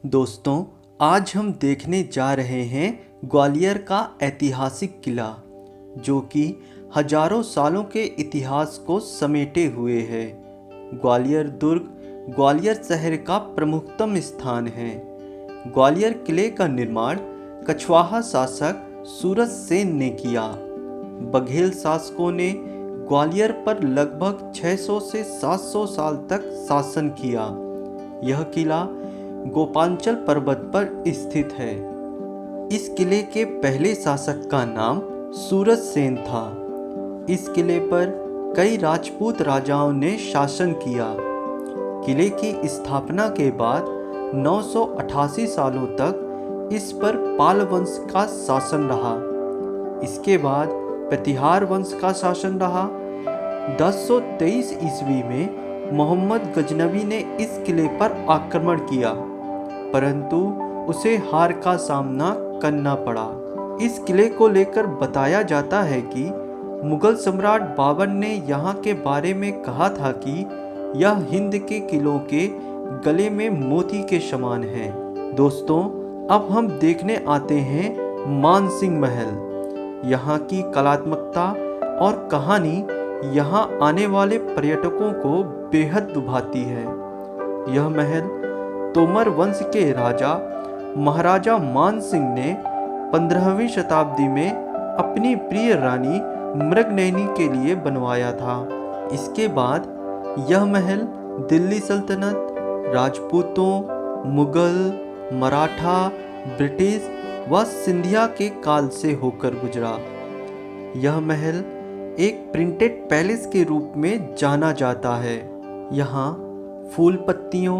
दोस्तों, आज हम देखने जा रहे हैं ग्वालियर का ऐतिहासिक किला, जो कि हजारों सालों के इतिहास को समेटे हुए है। ग्वालियर दुर्ग ग्वालियर शहर का प्रमुखतम स्थान है। ग्वालियर किले का निर्माण कछवाहा शासक सूरज सेन ने किया। बघेल शासकों ने ग्वालियर पर लगभग 600 से 700 साल तक शासन किया। यह किला गोपांचल पर्वत पर स्थित है। इस किले के पहले शासक का नाम सूरज सेन था। इस किले पर कई राजपूत राजाओं ने शासन किया। किले की स्थापना के बाद 988 सालों तक इस पर पाल वंश का शासन रहा। इसके बाद प्रतिहार वंश का शासन रहा। 1023 ईस्वी में मोहम्मद गजनवी ने इस किले पर आक्रमण किया, परंतु उसे हार का सामना करना पड़ा। इस किले को लेकर बताया जाता है कि मुगल सम्राट बाबर ने यहाँ के बारे में कहा था कि यह हिंद के किलों के गले में मोती के समान है। दोस्तों, अब हम देखने आते हैं मानसिंह महल। यहाँ की कलात्मकता और कहानी यहाँ आने वाले पर्यटकों को बेहद लुभाती है। यह महल तोमर वंश के राजा महाराजा मानसिंह ने 15वीं शताब्दी में अपनी प्रिय रानी मृगनयनी के लिए बनवाया था। इसके बाद यह महल दिल्ली सल्तनत, राजपूतों, मुगल, मराठा, ब्रिटिश व सिंधिया के काल से होकर गुजरा। यह महल एक प्रिंटेड पैलेस के रूप में जाना जाता है। यहाँ फूल पत्तियों,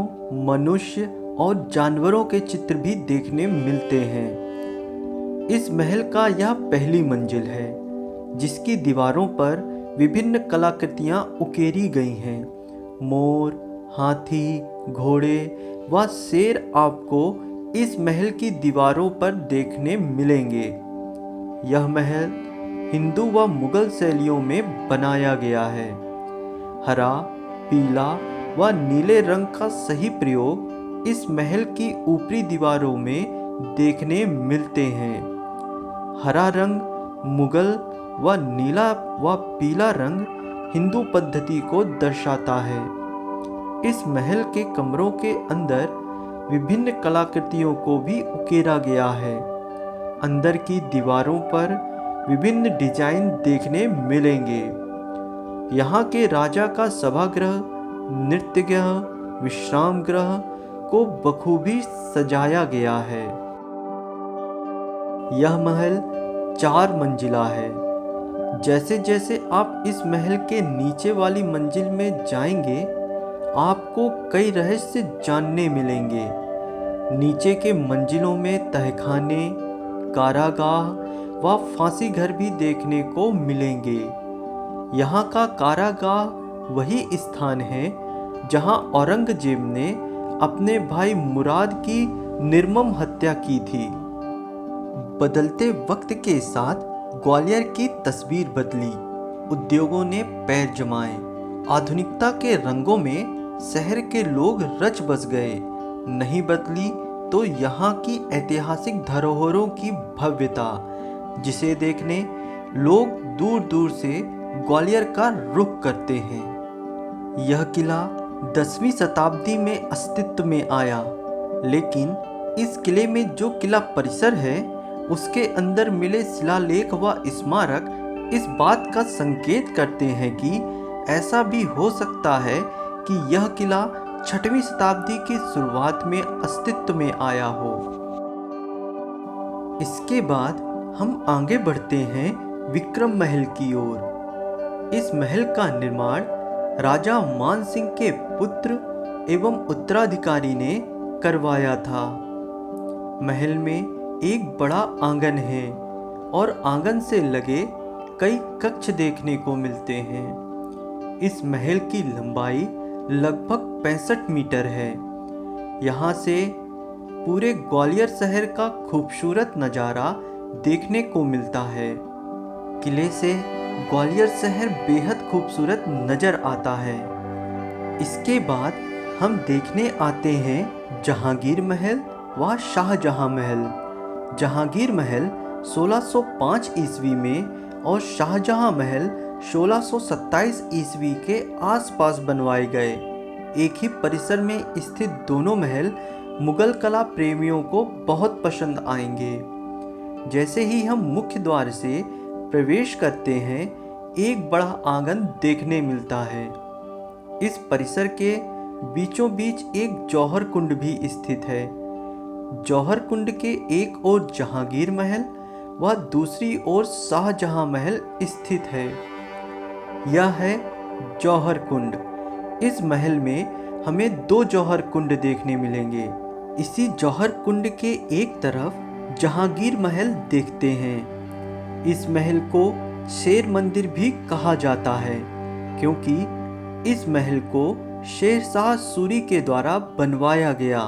मनुष्य और जानवरों के चित्र भी देखने मिलते हैं। इस महल का यह पहली मंजिल है, जिसकी दीवारों पर विभिन्न कलाकृतियाँ उकेरी गई हैं। मोर, हाथी, घोड़े व शेर आपको इस महल की दीवारों पर देखने मिलेंगे। यह महल हिंदू व मुगल शैलियों में बनाया गया है। हरा, पीला व नीले रंग का सही प्रयोग इस महल की ऊपरी दीवारों में देखने मिलते हैं। हरा रंग मुगल व नीला व पीला रंग हिंदू पद्धति को दर्शाता है। इस महल के कमरों के अंदर विभिन्न कलाकृतियों को भी उकेरा गया है। अंदर की दीवारों पर विभिन्न डिजाइन देखने मिलेंगे। यहाँ के राजा का सभागृह, नृत्य गृह, विश्राम गृह को बखूबी सजाया गया है। यह महल 4 मंजिला है। जैसे जैसे आप इस महल के नीचे वाली मंजिल में जाएंगे, आपको कई रहस्य जानने मिलेंगे। नीचे के मंजिलों में तहखाने, कारागाह व फांसी घर भी देखने को मिलेंगे। यहाँ का कारागाह वही स्थान है जहाँ औरंगजेब ने अपने भाई मुराद की निर्मम हत्या की थी। बदलते वक्त के साथ ग्वालियर की तस्वीर बदली। उद्योगों ने पैर जमाए। आधुनिकता के रंगों में शहर के लोग रच बस गए। नहीं बदली तो यहाँ की ऐतिहासिक धरोहरों की भव्यता, जिसे देखने लोग दूर दूर से ग्वालियर का रुख करते हैं। यह किला 10वीं शताब्दी में अस्तित्व में आया, लेकिन इस किले में जो किला परिसर है, उसके अंदर मिले शिलालेख व स्मारक इस बात का संकेत करते हैं कि ऐसा भी हो सकता है कि यह किला 6वीं शताब्दी की शुरुआत में अस्तित्व में आया हो। इसके बाद हम आगे बढ़ते हैं विक्रम महल की ओर। इस महल का निर्माण राजा मानसिंह के पुत्र एवं उत्तराधिकारी ने करवाया था। महल में एक बड़ा आंगन है और आंगन से लगे कई कक्ष देखने को मिलते हैं। इस महल की लंबाई लगभग 65 मीटर है। यहाँ से पूरे ग्वालियर शहर का खूबसूरत नज़ारा देखने को मिलता है। किले से ग्वालियर शहर बेहद खूबसूरत नज़र आता है। इसके बाद हम देखने आते हैं जहांगीर महल व शाहजहां महल। जहांगीर महल 1605 ईस्वी में और शाहजहां महल 1627 ईस्वी के आसपास बनवाए गए। एक ही परिसर में स्थित दोनों महल मुगल कला प्रेमियों को बहुत पसंद आएंगे। जैसे ही हम मुख्य द्वार से प्रवेश करते हैं, एक बड़ा आंगन देखने मिलता है। इस परिसर के बीचों बीच एक जौहर कुंड भी स्थित है। जौहर कुंड के एक ओर जहांगीर महल व दूसरी ओर शाहजहां महल स्थित है। यह है जौहर कुंड। इस महल में हमें 2 जौहर कुंड देखने मिलेंगे। इसी जौहर कुंड के एक तरफ जहांगीर महल देखते हैं। इस महल को शेर मंदिर भी कहा जाता है, क्योंकि इस महल को शेरशाह सूरी के द्वारा बनवाया गया।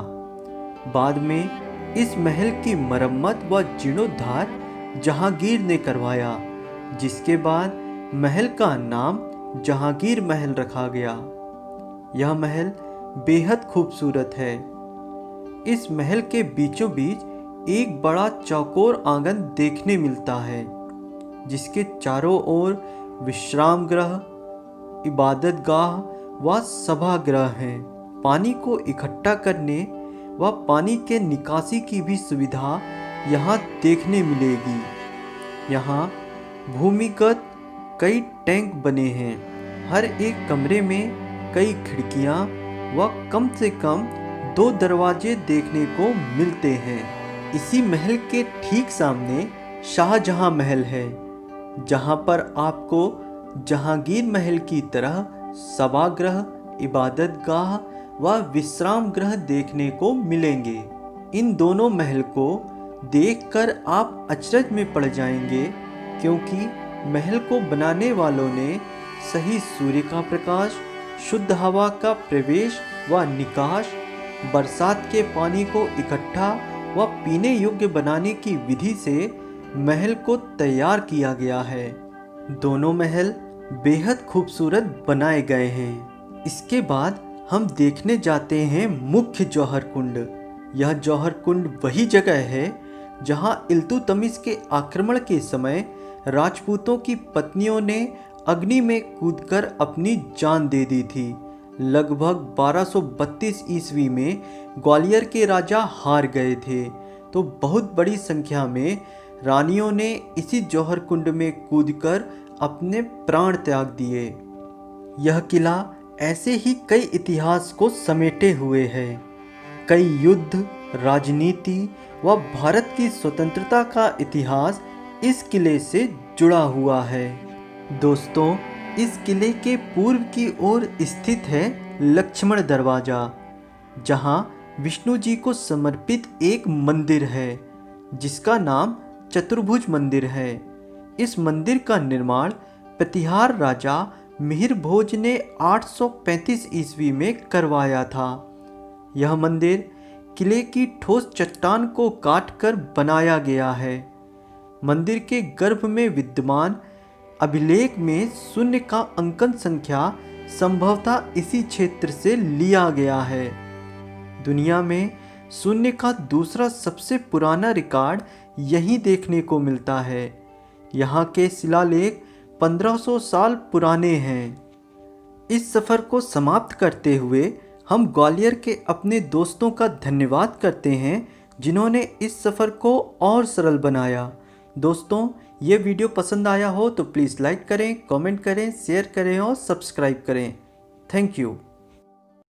बाद में इस महल की मरम्मत व जीर्णोद्धार जहांगीर ने करवाया, जिसके बाद महल का नाम जहांगीर महल रखा गया। यह महल बेहद खूबसूरत है। इस महल के बीचों बीच एक बड़ा चौकोर आंगन देखने मिलता है, जिसके चारों ओर विश्राम गृह, इबादत गाह व सभागृह हैं। पानी को इकट्ठा करने व पानी के निकासी की भी सुविधा यहाँ देखने मिलेगी। यहाँ भूमिगत कई टैंक बने हैं। हर एक कमरे में कई खिड़कियाँ व कम से कम 2 दरवाजे देखने को मिलते हैं। इसी महल के ठीक सामने शाहजहां महल है, जहां पर आपको जहांगीर महल की तरह सभागृह, इबादत गाह व विश्राम गृह देखने को मिलेंगे। इन दोनों महल को देखकर आप अचरज में पड़ जाएंगे, क्योंकि महल को बनाने वालों ने सही सूर्य का प्रकाश, शुद्ध हवा का प्रवेश व निकास, बरसात के पानी को इकट्ठा व पीने योग्य बनाने की विधि से महल को तैयार किया गया है। दोनों महल बेहद खूबसूरत बनाए गए हैं। इसके बाद हम देखने जाते हैं मुख्य जौहर कुंड। यह जौहर कुंड वही जगह है जहां इल्तुतमिश के आक्रमण के समय राजपूतों की पत्नियों ने अग्नि में कूदकर अपनी जान दे दी थी। लगभग 1232 ईस्वी में ग्वालियर के राजा हार गए थे, तो बहुत बड़ी संख्या में रानियों ने इसी जौहर कुंड में कूदकर अपने प्राण त्याग दिए। यह किला ऐसे ही कई इतिहास को समेटे हुए है। कई युद्ध, राजनीति व भारत की स्वतंत्रता का इतिहास इस किले से जुड़ा हुआ है। दोस्तों, इस किले के पूर्व की ओर स्थित है लक्ष्मण दरवाजा, जहां विष्णु जी को समर्पित एक मंदिर है, जिसका नाम चतुर्भुज मंदिर है। इस मंदिर का निर्माण प्रतिहार राजा मिहिर भोज ने 835 ईस्वी में करवाया था। यह मंदिर किले की ठोस चट्टान को काटकर बनाया गया है। मंदिर के गर्भ में विद्यमान अभिलेख में शून्य का अंकन संख्या संभवतः इसी क्षेत्र से लिया गया है। दुनिया में शून्य का दूसरा सबसे पुराना रिकॉर्ड यहीं देखने को मिलता है। यहाँ के शिलालेख 1500 साल पुराने हैं। इस सफ़र को समाप्त करते हुए हम ग्वालियर के अपने दोस्तों का धन्यवाद करते हैं, जिन्होंने इस सफ़र को और सरल बनाया। दोस्तों, ये वीडियो पसंद आया हो तो प्लीज़ लाइक करें, कमेंट करें, शेयर करें और सब्सक्राइब करें। Thank you.